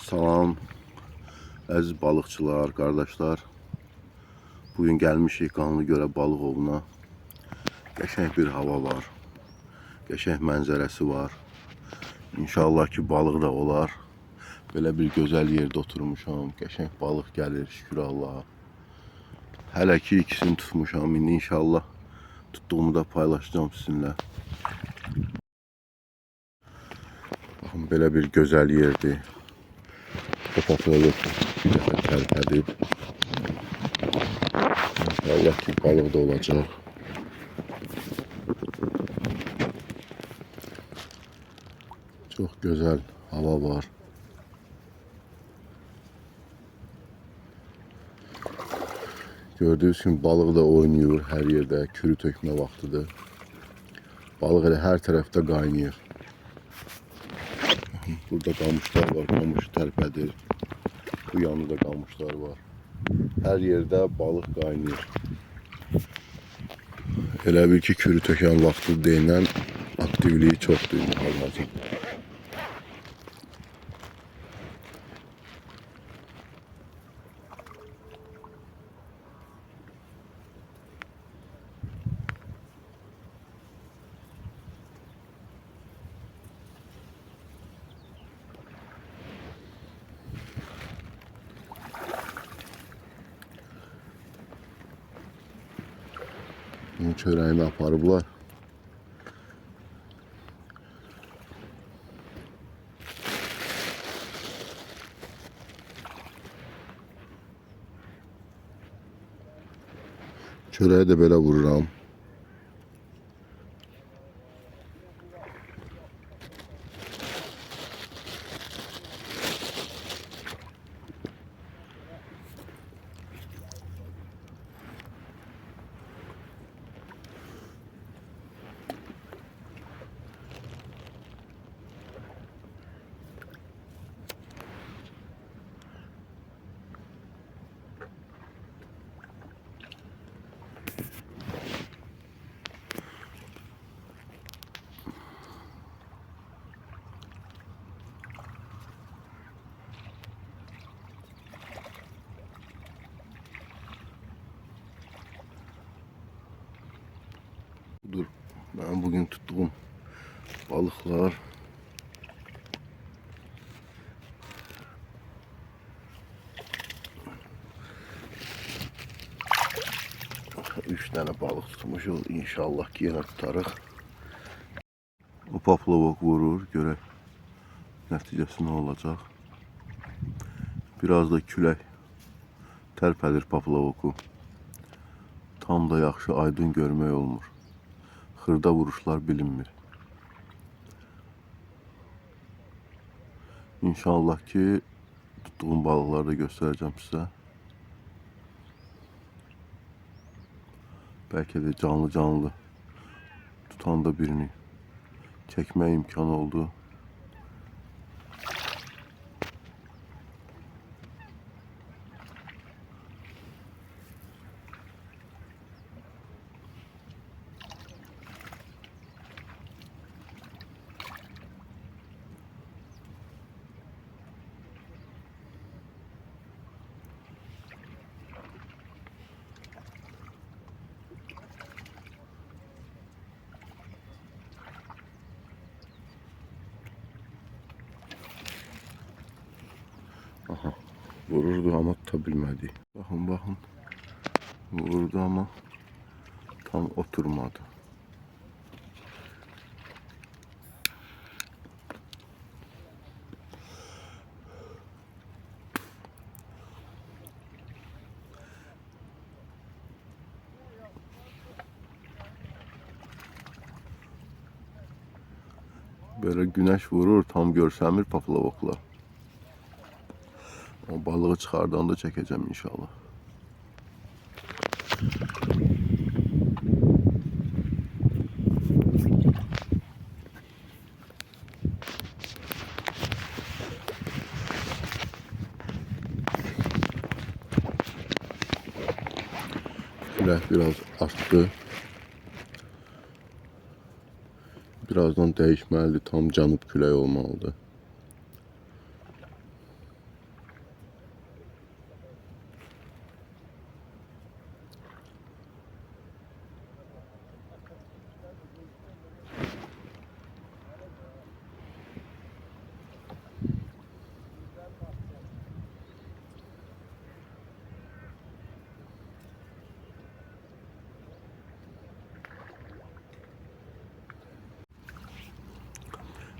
Salam əziz balıqçılar, qardaşlar. Bugün gəlmişik Qanlı Gölə balıq ovuna. Qəşəng bir hava var. Qəşəng mənzərəsi var. İnşallah ki balıq da olar. Belə bir gözəl yerdə oturmuşam. Qəşəng balıq gəlir, şükür Allaha. Hələ ki ikisini tutmuşam. İndi inşallah tutduğumu da paylaşacağım sizinlə. Baxın, belə bir gözəl yerdir. Kapakları bir dəfə tərpədib. İnşallah ki balıq da olacaq. Çox gözəl hava var. Gördüyünüz kimi balıq da oynayır hər yerdə. Kürü tökmə vaxtıdır. Balıq elə hər tərəfdə qaynayır. Burada qamışlar var, qamış tərpədir. Bu yanında qamışlar var. Hər yerdə balıq qaynayır. Elə bil ki kürü tökən vaxtı deyilən aktivliyi çoxdur hal-hazırda. Bunun çörəyini aparıblar. Çörəyi də belə vururam. Dur, ben bugün tuttuğum balıklar. Üç tane balık tutmuşuz. İnşallah ki yine tutarıq. O paplavok vurur. Görək nəticəsi nə olacaq. Biraz da külək tərpədir paplavoku. Tam da yaxşı aydın görmək olmur. Xırda vuruşlar bilinmir. İnşallah ki tuttuğum balıqları da göstereceğim size. Belki de canlı tutan da birini çekme imkanı oldu. Aha, vururdu ama tutabilmedi. Bakın. Vurdu ama tam oturmadı. Böyle güneş vurur, tam görsəmir paplavokla. O balığı çıxardan da çəkəcəm inşallah. Külək biraz arttı. Birazdan dəyişməlidir, tam cənub küləyi olmalıdır.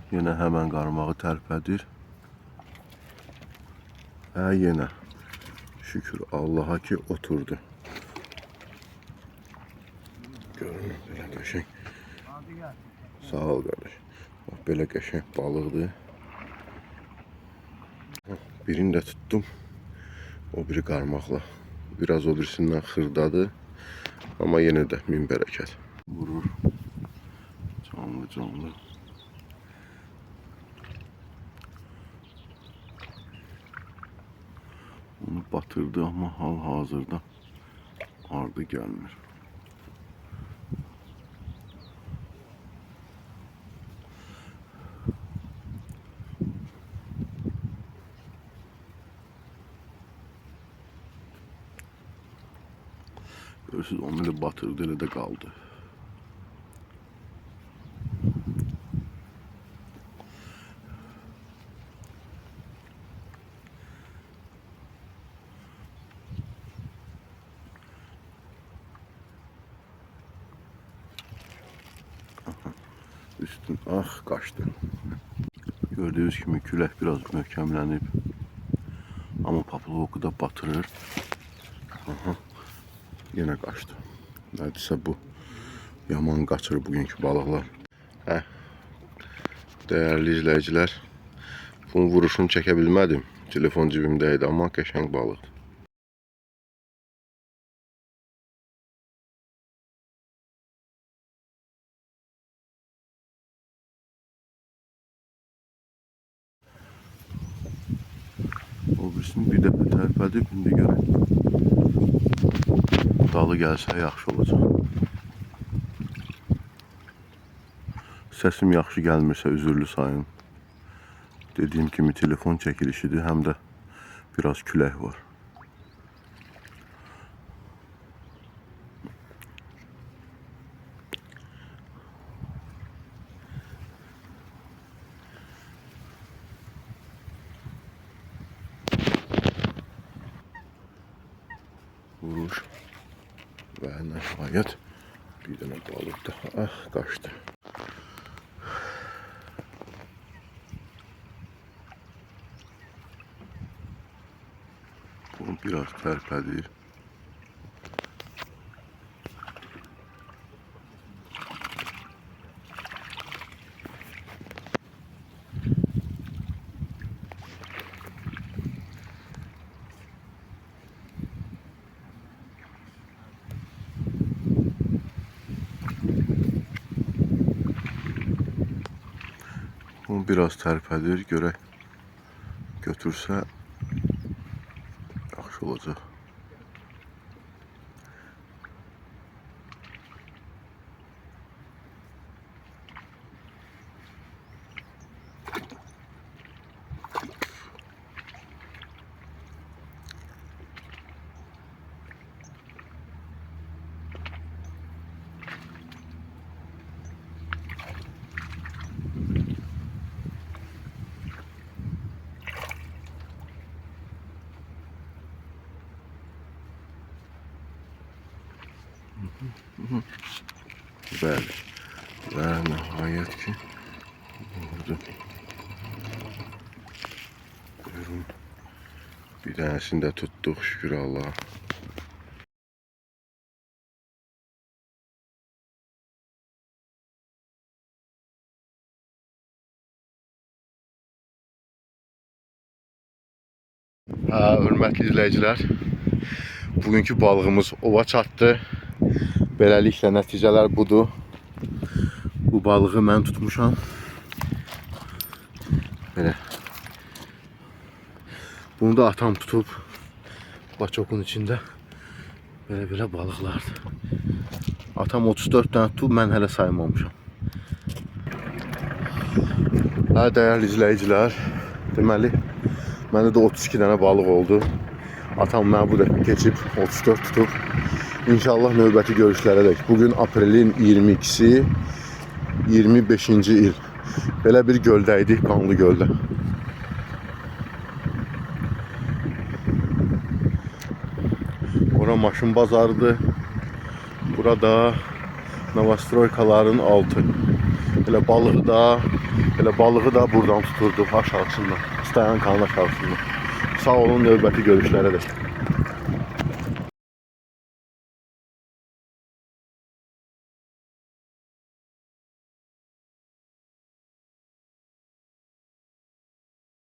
Yenə həmən qarmağı tərpədir. Yenə. Şükür Allaha ki oturdu. Görün belə qəşəng. Sağ ol qardaş. Bax belə qəşəng balıqdır. Birini də tutdum. O biri qarmaqla. Biraz o birisindən xırdadır. Amma yenə də min bərəkət. Vurur. Canlı canlı. Onu batırdı amma hal-hazırda ardı gəlmir. Görürsünüz, onu da batırdı, elə də qaldı. Üstün qaçdı. Gördüğünüz kimi külək biraz möhkəmlənib. Amma papiloku da batırır. Yenə qaçdı. Nədirsə bu yaman qaçır bugünkü balıqlar. Dəyərli izləyicilər, bunun vuruşunu çəkə bilmədim. Telefon cibimdə idi, amma qəşəng balıqdır. O birisini bir dəfə tərpədib, indi görün. Dalı gəlsə yaxşı olacaq. Səsim yaxşı gəlmirsə üzürlü sayın. Dediyim kimi telefon çəkilişidir, həm də biraz külək var. Vuruş və nəhayət bir dənə balıq daha qaçdı. Bunu biraz tərpədir. Bunu biraz tərpədir, görək götürsə yaxşı olacaq. Bəli. Və nəhayət ki vurdu. Buyurun. Bir dənəsini də tutduq, şükür Allah'a. Hörmətli izləyicilər, bugünkü balığımız ova çatdı. Beləliklə nəticələr budur. Bu balığı mən tutmuşam. Belə. Bunu da atam tutub. Baçokun içində belə balıqlardır. Atam 34 dənə tutub, mən hələ saymamışam. Dəyərli izləyicilər, deməli, məndə də 32 dənə balıq oldu. Atam mənə bu dəfə keçib 34 tutub. İnşallah növbəti görüşlərə dək. Bugün aprelin 22-si, 25-ci il. Belə bir göldəydik, Qanlı göldə. Ora maşın bazarıdır. Burada Novostroykaların altı. Elə balığı da buradan tuturduq aşağısından. Stayankanın aşağısından. Sağ olun, növbəti görüşlərə dək.